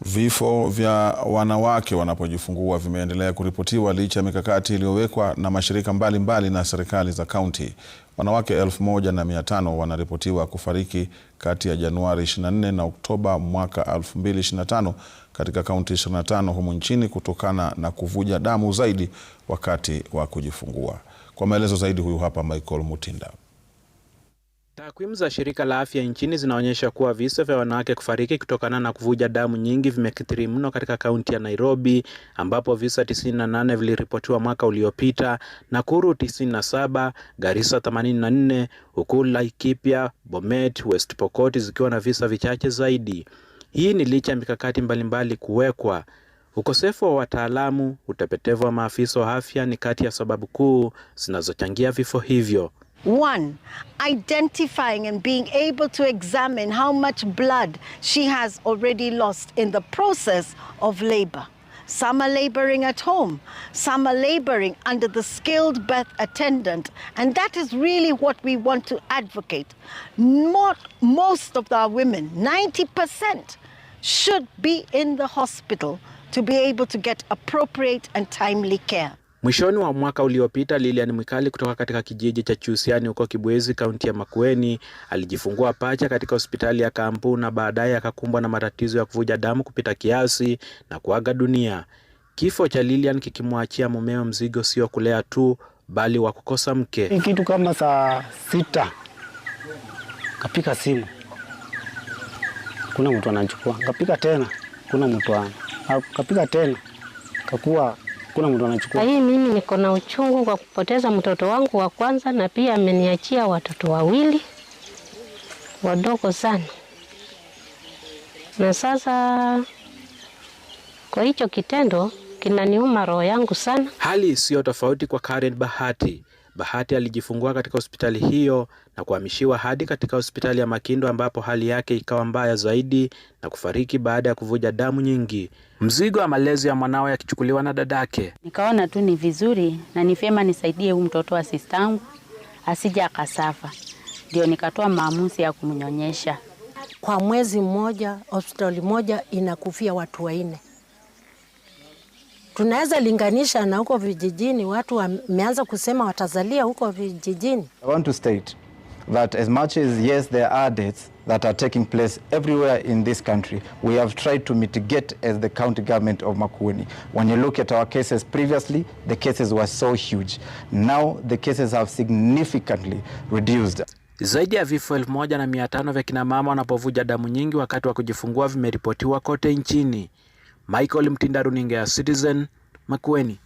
Vifo vya wanawake wanapojifungua vimeendelea kuripotiwa licha ya mikakati iliyowekwa na mashirika mbalimbali na serikali za kaunti. Wanawake 1500 wanaripotiwa kufariki kati ya Januari 24 na Oktoba mwaka 2025 katika kaunti 25 humu nchini kutokana na kuvuja damu zaidi wakati wa kujifungua. Kwa maelezo zaidi, huyu hapa Michael Mutinda. Takwimu za shirika la afya nchini zinaonyesha kuwa visa vya wanawake kufariki kutokana na kuvuja damu nyingi vimekithiri mno katika kaunti ya Nairobi, ambapo visa 98 viliripotiwa mwaka uliopita, Nakuru 97, Garissa 84, huku Laikipia, Bomet, West Pokot zikiwa na visa vichache zaidi. Hii ni licha ya mikakati mbalimbali kuwekwa. Ukosefu wa wataalamu, utepetevu wa maafisa wa afya ni kati ya sababu kuu zinazochangia vifo hivyo. 1, identifying and being able to examine how much blood she has already lost in the process of labor. Some are laboring at home, some are laboring under the skilled birth attendant, and that is really what we want to advocate. Most of our women, 90%, should be in the hospital to be able to get appropriate and timely care. Mwishoni wa mwaka uliopita, Lilian Mwikali kutoka katika kijiji cha Chusiani huko Kibwezi, kaunti ya Makueni, alijifungua pacha katika hospitali ya Kampu na baadaye akakumbwa na matatizo ya kuvuja damu kupita kiasi na kuaga dunia. Kifo cha Lilian kikimwachia mumeo mzigo sio kulea tu, bali wa kukosa mke. Kitu kama saa 6 kapika simu, kuna mtu anachukua, kapika tena, kuna mtu kapika tena, kakuwa kuna mtu anachukua. Hii mimi niko na uchungu kwa kupoteza mtoto wangu wa kwanza, na pia ameniachia watoto wawili wadogo sana. Na sasa kwa hicho kitendo kinaniuma roho yangu sana. Hali sio tofauti kwa Karen Bahati. Bahati alijifungua katika hospitali hiyo na kuhamishiwa hadi katika hospitali ya Makindo, ambapo hali yake ikawa mbaya zaidi na kufariki baada ya kuvuja damu nyingi. Mzigo wa malezi ya mwanao yakichukuliwa na dadake. Nikaona tu ni vizuri na ni vyema nisaidie huyu mtoto wa sistangu asije akasafa. Ndio nikatoa maamuzi ya kumnyonyesha. Kwa mwezi mmoja hospitali moja inakufia watu 4. Tunaweza linganisha na huko vijijini, watu wameanza kusema watazalia huko vijijini. I want to state that as much as yes there are deaths that are taking place everywhere in this country, we have tried to mitigate as the county government of Makueni. When you look at our cases previously, the cases were so huge. Now the cases have significantly reduced. Zaidi ya vifo 1500 vya kina mama wanapovuja damu nyingi wakati wa kujifungua vimeripotiwa kote nchini. Michael Mutinda, runinga ya Citizen, Makueni.